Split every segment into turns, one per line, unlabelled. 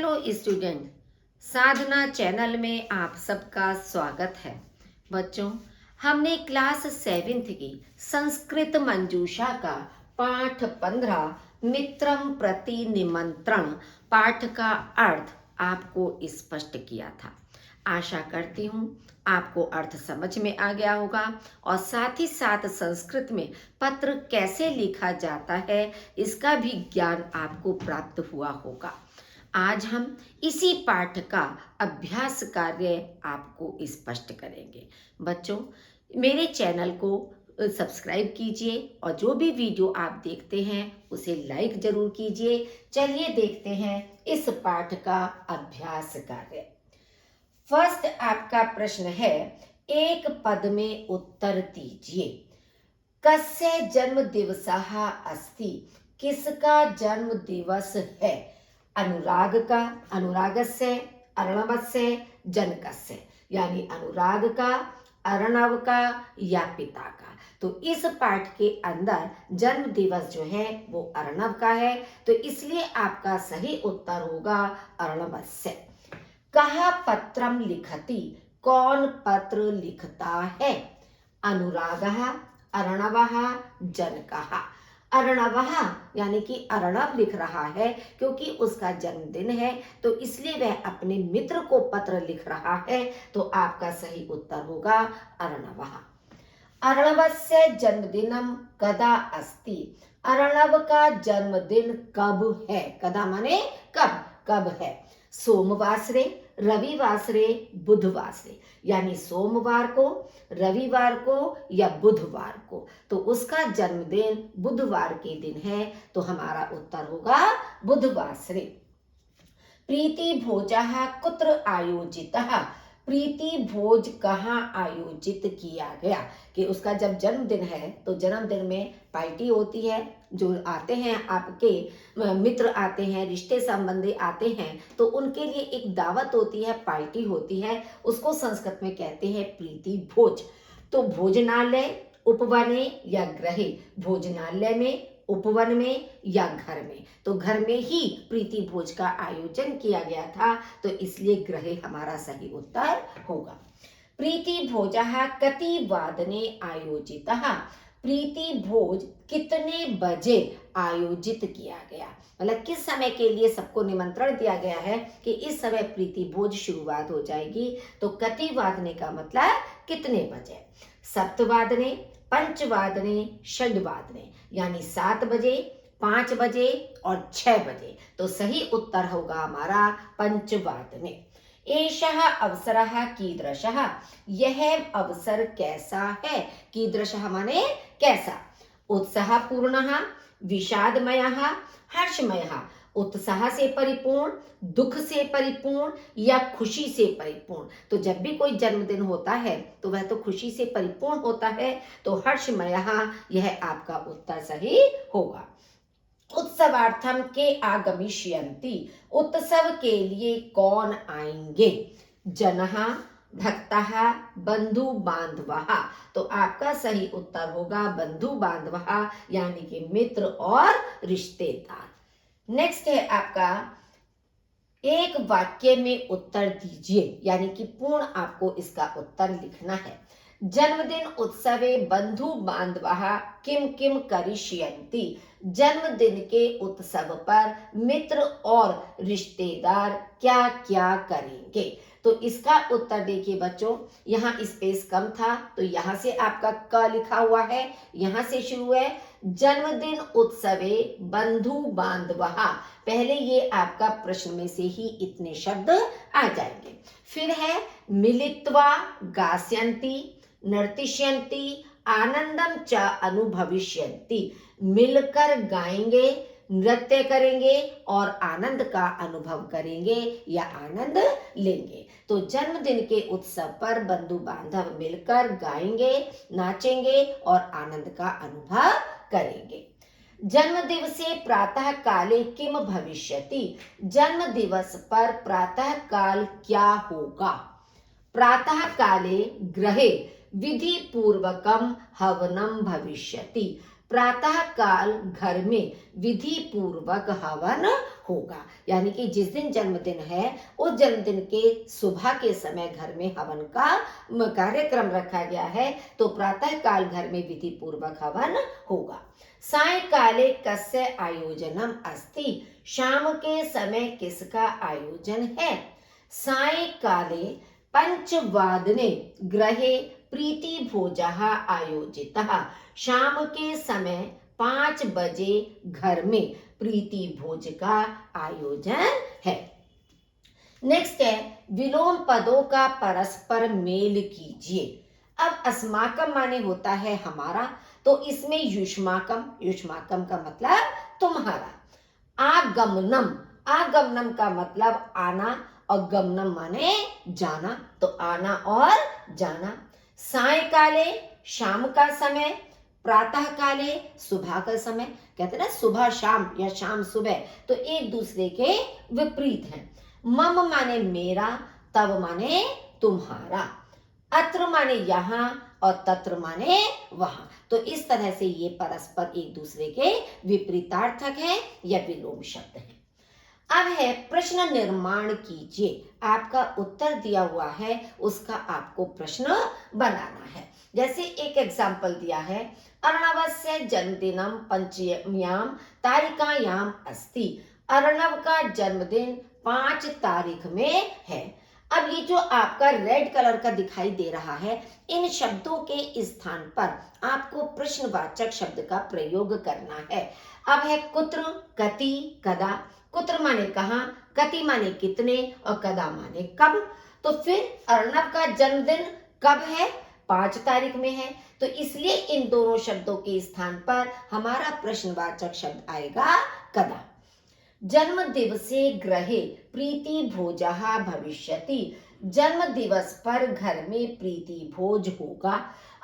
Hello student, साधना channel में आप सबका स्वागत है। बच्चों, हमने क्लास 7th की संस्कृत मंजूषा का पाठ 15 मित्रम प्रति निमंत्रण पाठ का अर्थ आपको स्पष्ट किया था। आशा करती हूँ आपको अर्थ समझ में आ गया होगा और साथ ही साथ संस्कृत में पत्र कैसे लिखा जाता है इसका भी ज्ञान आपको प्राप्त हुआ होगा। आज हम इसी पाठ का अभ्यास कार्य आपको स्पष्ट करेंगे। बच्चों, मेरे चैनल को सब्सक्राइब कीजिए और जो भी वीडियो आप देखते हैं उसे लाइक जरूर कीजिए। चलिए देखते हैं इस पाठ का अभ्यास कार्य। फर्स्ट आपका प्रश्न है, एक पद में उत्तर दीजिए। कस्य जन्म दिवसः अस्ति? किसका जन्म दिवस है? अनुराग का, अनुरागस्य, अर्णवस्य, जनकस्य, यानी अनुराग का, अर्णव का या पिता का। तो इस पाठ के अंदर जन्म दिवस जो है वो अर्णव का है, तो इसलिए आपका सही उत्तर होगा अर्णवस्य। कहा पत्रम लिखति? कौन पत्र लिखता है? अनुरागः, अर्णवः, जनकः। अर्णवः यानी कि अर्णव लिख रहा है क्योंकि उसका जन्मदिन है, तो इसलिए वह अपने मित्र को पत्र लिख रहा है, तो आपका सही उत्तर होगा अर्णवः। अर्णवस्य जन्मदिनम कदा अस्ति? अर्णव का जन्मदिन कब है? कदा माने कब, कब है? सोमवासरे, रविवासरे, बुधवासरे, यानी सोमवार को, रविवार को या बुधवार को। तो उसका जन्मदिन बुधवार के दिन है, तो हमारा उत्तर होगा बुधवासरे। प्रीति भोजः कुत्र आयोजितः? प्रीति भोज कहाँ आयोजित किया गया? कि उसका जब जन्मदिन है तो जन्मदिन में पार्टी होती है, जो आते हैं आपके मित्र आते हैं, रिश्ते संबंधी आते हैं, तो उनके लिए एक दावत होती है, पार्टी होती है, उसको संस्कृत में कहते हैं प्रीति भोज। तो भोजनालय, उपवने या ग्रहे, भोजनालय में, उपवन में या घर में, तो घर में ही प्रीति भोज का आयोजन किया गया था, तो इसलिए ग्रहे हमारा सही उत्तर होगा। प्रीति भोजः कति वादने आयोजितः? प्रीति भोज कितने बजे आयोजित किया गया? मतलब किस समय के लिए सबको निमंत्रण दिया गया है कि इस समय प्रीति भोज शुरुआत हो जाएगी, तो कति वादने का मतलब कितने बजे। सप्तवादने, पंचवादने, षड्वादने, यानी 7 बजे, 5 बजे और 6 बजे, तो सही उत्तर होगा हमारा पंचवादने। एषः अवसरः कीदृशः? यह अवसर कैसा है? कीदृशः माने कैसा। उत्साहपूर्णः, विषादमयः, हर्षमयः, उत्साह से परिपूर्ण, दुख से परिपूर्ण या खुशी से परिपूर्ण। तो जब भी कोई जन्मदिन होता है तो वह तो खुशी से परिपूर्ण होता है, तो हर्षमयः यह आपका उत्तर सही होगा। उत्सवार्थम के आगमिष्यन्ति? उत्सव के लिए कौन आएंगे? जनः, भक्तः, बंधु बांधवः। तो आपका सही उत्तर होगा बंधु बांधवः, यानी कि मित्र और रिश्तेदार। नेक्स्ट है आपका, एक वाक्य में उत्तर दीजिए, यानी कि पूर्ण आपको इसका उत्तर लिखना है। जन्मदिन उत्सवे बंधु बांधवः किम किम करिष्यन्ति? जन्मदिन के उत्सव पर मित्र और रिश्तेदार क्या क्या करेंगे? तो इसका उत्तर देखिए बच्चों, यहाँ स्पेस कम था तो यहाँ से आपका क लिखा हुआ है, यहाँ से शुरू है। जन्मदिन उत्सवे बंधु बांधवः, पहले ये आपका प्रश्न में से ही इतने शब्द आ जाएंगे। फिर है मिलित्वा गास्यन्ति, नर्तिष्यन्ति, आनंदम च अनुभविष्यन्ति, मिलकर गाएंगे, नृत्य करेंगे और आनंद का अनुभव करेंगे या आनंद लेंगे। तो जन्मदिन के उत्सव पर बंधु बांधव मिलकर गाएंगे, नाचेंगे और आनंद का अनुभव करेंगे। जन्म दिवसे प्रातः काले किम भविष्यति? जन्म दिवस पर प्रातः काल क्या होगा? प्रातः काले गृहे विधि पूर्वकम हवनम भविष्यति। प्रातः काल घर में विधि पूर्वक हवन होगा। यानी कि जिस दिन जन्मदिन है उस जन्मदिन के सुबह के समय घर में हवन का कार्यक्रम रखा गया है, तो प्रातः काल घर में विधि पूर्वक हवन होगा। सायंकाले कस्य आयोजनम अस्ति, शाम के समय किसका आयोजन है। सायंकाले पंचवादने गृहे प्रीति भोजः आयोजितः, शाम के समय 5 बजे घर में प्रीति भोज का आयोजन है। नेक्स्ट है विलोम पदों का परस्पर मेल कीजिए। अब अस्माकम माने होता है हमारा, तो इसमें युष्माकम, युष्माकम का मतलब तुम्हारा। आगमनम, आगमनम का मतलब आना, और गमनम माने जाना, तो आना और जाना। सायकाले शाम का समय, प्रातः काले सुबह का समय, कहते हैं ना सुबह शाम या शाम सुबह, तो एक दूसरे के विपरीत हैं। मम माने मेरा, तव माने तुम्हारा, अत्र माने यहाँ और तत्र माने वहां। तो इस तरह से ये परस्पर एक दूसरे के विपरीतार्थक है या विलोम शब्द है। अब है प्रश्न निर्माण कीजिए। आपका उत्तर दिया हुआ है, उसका आपको प्रश्न बनाना है। जैसे एक एग्जाम्पल दिया है, अर्णवस्य जन्मदिनम पंचम्याम तारिकायाम अस्ति, अर्णव का जन्मदिन 5 तारीख में है। अब ये जो आपका रेड कलर का दिखाई दे रहा है, इन शब्दों के स्थान पर आपको प्रश्नवाचक शब्द का प्रयोग करना है। अब है कुत्र, कति, कदा। कुत्र माने कहाँ, कति माने कितने, और कदा माने कब। तो फिर अर्णव का जन्मदिन कब है, 5 तारीख में है, तो इसलिए इन दोनों शब्दों के स्थान पर हमारा प्रश्नवाचक शब्द आएगा कदा। जन्म दिवसे गृहे प्रीति भोजः भविष्यति, जन्म दिवस पर घर में प्रीति भोज होगा।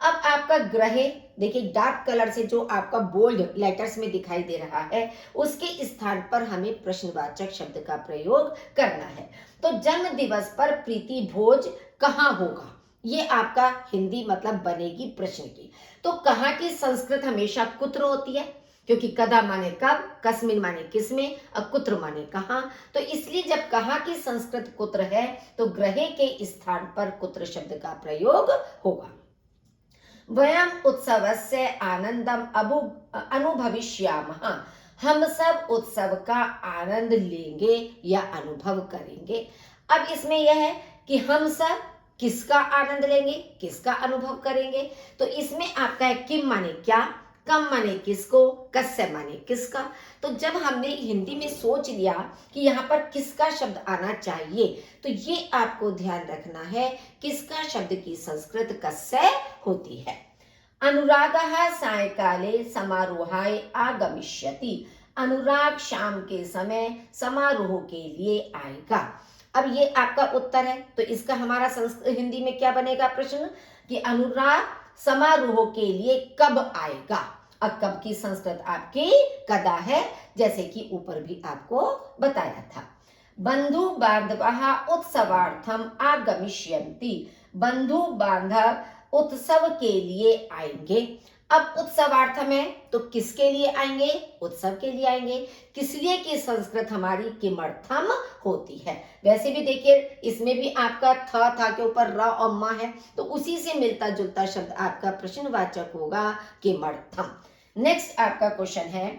अब आपका ग्रहे देखिए डार्क कलर से जो आपका बोल्ड लेटर्स में दिखाई दे रहा है, उसके स्थान पर हमें प्रश्नवाचक शब्द का प्रयोग करना है। तो जन्म दिवस पर प्रीति भोज कहाँ होगा, ये आपका हिंदी मतलब बनेगी प्रश्न की। तो कहाँ की संस्कृत हमेशा कुत्र होती है, क्योंकि कदा माने कब, कस्मिन माने किसमें, और कुत्र माने कहाँ। तो इसलिए जब कहाँ की संस्कृत कुत्र है, तो ग्रहे के स्थान पर कुत्र शब्द का प्रयोग होगा। वयम उत्सवस्य आनंदम अनुभविष्यामः, हम सब उत्सव का आनंद लेंगे या अनुभव करेंगे। अब इसमें यह है कि हम सब किसका आनंद लेंगे, किसका अनुभव करेंगे। तो इसमें आपका है किम माने क्या, कम माने किसको, कस्य माने किसका। तो जब हमने हिंदी में सोच लिया कि यहाँ पर किसका शब्द आना चाहिए, तो ये आपको ध्यान रखना है किसका शब्द की संस्कृत कस्य होती है। अनुरागः सायंकाले समारोहाय आगमिष्यति, अनुराग शाम के समय समारोह के लिए आएगा। अब ये आपका उत्तर है, तो इसका हमारा हिंदी में क्या बनेगा प्रश्न कि अनुराग समारोह के लिए कब आएगा। और कब की संस्कृत आपकी कदा है, जैसे कि ऊपर भी आपको बताया था। बंधु बांधवः उत्सवार्थम आगमिष्यन्ति, बंधु बांधव उत्सव के लिए आएंगे। अब उत्सवार्थम है तो किसके लिए आएंगे, उत्सव के लिए आएंगे। किस लिए की संस्कृत हमारी किमर्थम होती है। वैसे भी देखिए इसमें भी आपका था के ऊपर र और म है, तो उसी से मिलता जुलता शब्द आपका प्रश्नवाचक होगा किमर्थम। नेक्स्ट आपका क्वेश्चन है,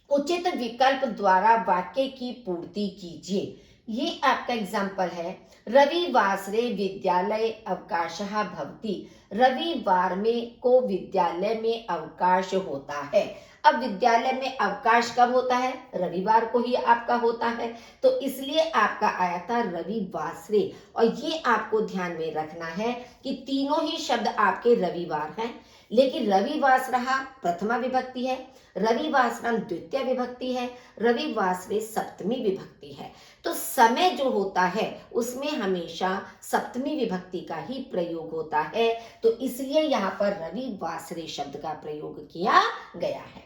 उचित विकल्प द्वारा वाक्य की पूर्ति कीजिए। ये आपका एग्जाम्पल है, रविवासरे विद्यालय अवकाशः भवति, रविवार में को विद्यालय में अवकाश होता है। अब विद्यालय में अवकाश कब होता है, रविवार को ही आपका होता है, तो इसलिए आपका आया था रविवासरे। और ये आपको ध्यान में रखना है कि तीनों ही शब्द आपके रविवार हैं, लेकिन रविवासरः प्रथमा विभक्ति है, रविवासरम द्वितीय विभक्ति है, रविवासरे सप्तमी विभक्ति है। तो समय जो होता है उसमें हमेशा सप्तमी विभक्ति का ही प्रयोग होता है, तो इसलिए यहाँ पर रविवासरे शब्द का प्रयोग किया गया है।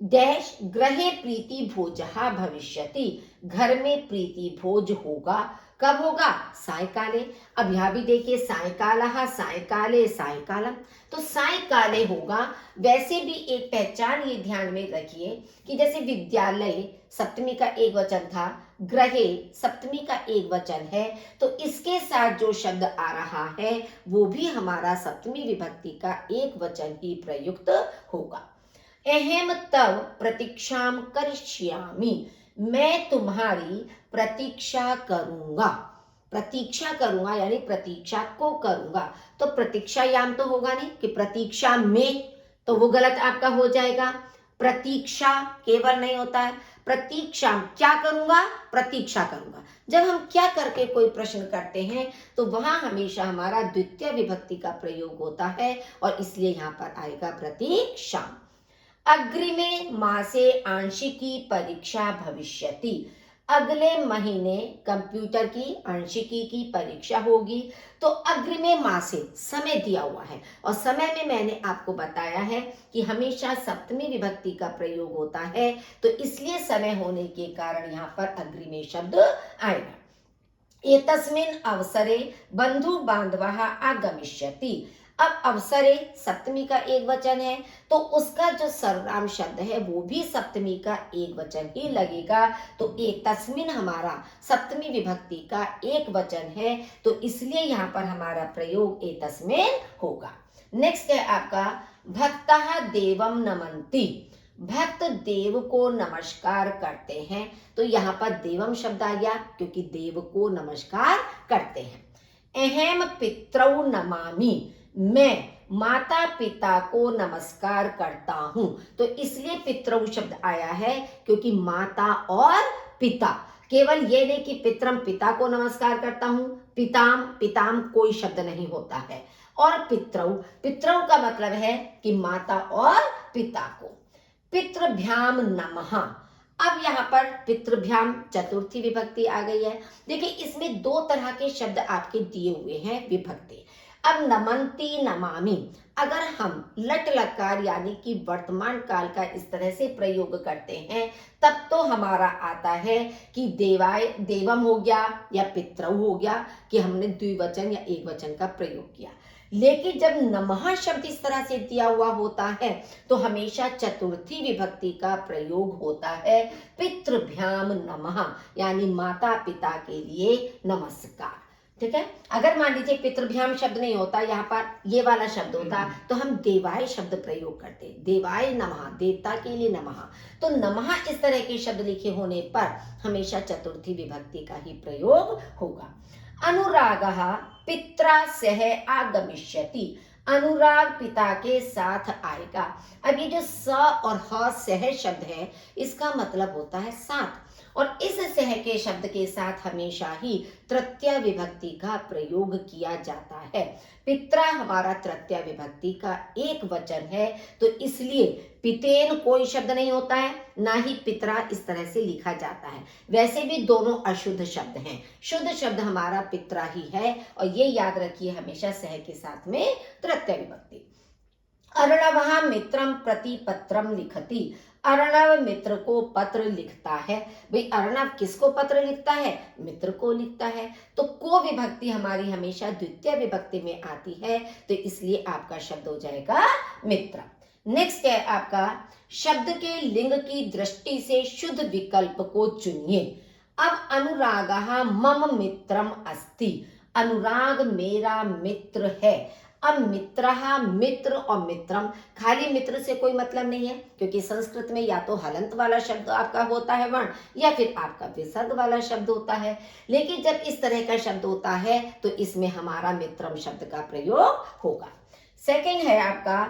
डैश गृहे प्रीति भोजहा भविष्यति, घर में प्रीति भोज होगा। कब होगा? सायकाले। अब यहाँ भी देखिए सायकालः सायकाले सायकालम, तो सायकाले होगा। वैसे भी एक पहचान ये ध्यान में रखिए कि जैसे विद्यालय सप्तमी का एक वचन था, गृहे सप्तमी का एक वचन है, तो इसके साथ जो शब्द आ रहा है वो भी हमारा सप्तमी विभक्ति का एक वचन ही प्रयुक्त होगा। अहम तव प्रतीक्षाम करिष्यामि, मैं तुम्हारी प्रतीक्षा करूंगा। प्रतीक्षा करूंगा यानी प्रतीक्षा को करूंगा, तो प्रतीक्षा याम तो होगा नहीं कि प्रतीक्षा में, तो वो गलत आपका हो जाएगा। प्रतीक्षा केवल नहीं होता है, प्रतीक्षा क्या करूंगा? प्रतीक्षा करूंगा। जब हम क्या करके कोई प्रश्न करते हैं तो वहां हमेशा हमारा द्वितीय विभक्ति का प्रयोग होता है और इसलिए यहाँ पर आएगा प्रतीक्षा। अग्रिमे मासे आंशिकी परीक्षा भविष्यति, अगले महीने कंप्यूटर की आंशिकी की परीक्षा होगी। तो अग्रिमे मासे समय दिया हुआ है और समय में मैंने आपको बताया है कि हमेशा सप्तमी विभक्ति का प्रयोग होता है, तो इसलिए समय होने के कारण यहाँ पर अग्रिमे शब्द आएगा। एतस्मिन् अवसरे बंधु बांधवः आगमिष्यति, अब अवसरे सप्तमी का एक वचन है तो उसका जो सर्वनाम शब्द है वो भी सप्तमी का एक वचन ही लगेगा। तो एतस्मिन् हमारा सप्तमी विभक्ति का एक वचन है, तो इसलिए यहाँ पर हमारा प्रयोग एतस्मिन् होगा। नेक्स्ट है आपका भक्तः देवम नमन्ति, भक्त देव को नमस्कार करते हैं, तो यहाँ पर देवम शब्द आ गया क्योंकि देव को नमस्कार करते हैं। अहम पितरौ नमामि, मैं माता पिता को नमस्कार करता हूं, तो इसलिए पितरौ शब्द आया है क्योंकि माता और पिता, केवल ये नहीं कि पितरम पिता को नमस्कार करता हूं, पिताम पिताम कोई शब्द नहीं होता है, और पितरौ पितरौ का मतलब है कि माता और पिता को। पितृभ्याम नमः, अब यहाँ पर पितृभ्याम चतुर्थी विभक्ति आ गई है। देखिए इसमें दो तरह के शब्द आपके दिए हुए हैं विभक्ति। अब नमन्ति नमामि, अगर हम लट लकार यानी कि वर्तमान काल का इस तरह से प्रयोग करते हैं तब तो हमारा आता है कि देवाय देवम हो गया या पितरौ हो गया कि हमने द्विवचन या एक वचन का प्रयोग किया। लेकिन जब नमः शब्द इस तरह से दिया हुआ होता है तो हमेशा चतुर्थी विभक्ति का प्रयोग होता है। पितृभ्याम नमः यानी माता पिता के लिए नमस्कार। ठीक है, अगर मान लीजिए पितृभ्याम शब्द नहीं होता, यहाँ पर ये वाला शब्द होता तो हम देवाय शब्द प्रयोग करते, देवाय नमः देवता के लिए नमः। तो नमः इस तरह के शब्द लिखे होने पर हमेशा चतुर्थी विभक्ति का ही प्रयोग होगा। अनुरागः पित्रा सह आगमिष्यति, अनुराग पिता के साथ आएगा। अब ये जो स और ह सह शब्द है इसका मतलब होता है साथ, और इस सह के शब्द के साथ हमेशा ही तृतीय विभक्ति का प्रयोग किया जाता है। पित्रा हमारा तृतीय विभक्ति का एक वचन है, तो इसलिए पितेन कोई शब्द नहीं होता है, ना ही पितरा इस तरह से लिखा जाता है। वैसे भी दोनों अशुद्ध शब्द हैं, शुद्ध शब्द हमारा पित्रा ही है, और ये याद रखिए हमेशा सह के साथ में तृतीय विभक्ति। अर्णवः मित्रम प्रति पत्रम लिखति, अर्णव मित्र को पत्र लिखता है। भाई अर्णव किसको पत्र लिखता है? मित्र को लिखता है। तो को विभक्ति हमारी हमेशा द्वितीय विभक्ति में आती है, तो इसलिए आपका शब्द हो जाएगा मित्र। नेक्स्ट है आपका शब्द के लिंग की दृष्टि से शुद्ध विकल्प को चुनिए। अब अनुरागः मम मित्रम अस्ति, अनुराग मेरा मित्र है। अब मित्रः मित्र और मित्रम, खाली मित्र से कोई मतलब नहीं है क्योंकि संस्कृत में या तो हलंत वाला शब्द आपका होता है वर्ण, या फिर आपका विसर्ग वाला शब्द होता है। लेकिन जब इस तरह का शब्द होता है तो इसमें हमारा मित्रम शब्द का प्रयोग होगा। सेकंड है आपका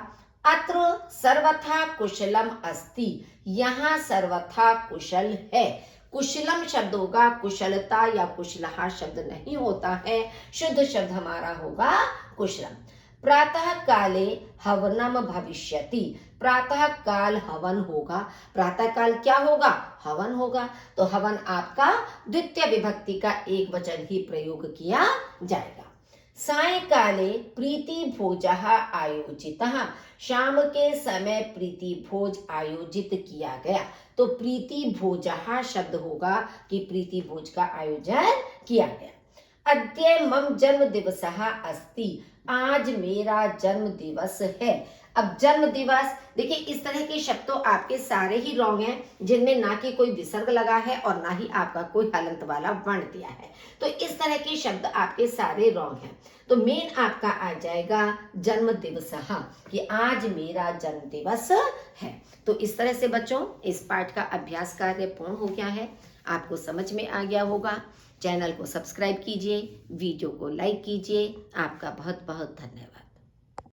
अत्र सर्वथा कुशलम अस्ति, यहाँ सर्वथा कुशल है। कुशलम शब्द होगा, कुशलता या कुशलहा शब्द नहीं होता है, शुद्ध शब्द हमारा होगा कुशलम। प्रातः काले हवनम भविष्यति, प्रातः काल हवन होगा। प्रातः काल क्या होगा? हवन होगा। तो हवन आपका द्वितीय विभक्ति का एक वचन ही प्रयोग किया जाएगा। सायंकाले प्रीतिभोजः आयोजितः, शाम के समय प्रीति भोज आयोजित किया गया। तो प्रीति भोजः शब्द होगा कि प्रीति भोज का आयोजन किया गया। अद्य मम जन्म दिवसः अस्ति, आज मेरा जन्म दिवस है। अब जन्म दिवस, देखिए इस तरह के शब्द तो आपके सारे ही रॉन्ग हैं, जिनमें ना कि कोई विसर्ग लगा है और ना ही आपका कोई हलंत वाला वर्ण दिया है। तो इस तरह के शब्द आपके सारे रॉन्ग हैं। तो मेन आपका आ जाएगा जन्म दिवस, कि आज मेरा जन्म दिवस है। तो इस तरह से बच्चों इस पाठ का अभ्यास कार्य पूर्ण हो गया है, आपको समझ में आ गया होगा। चैनल को सब्सक्राइब कीजिए, वीडियो को लाइक कीजिए। आपका बहुत बहुत धन्यवाद।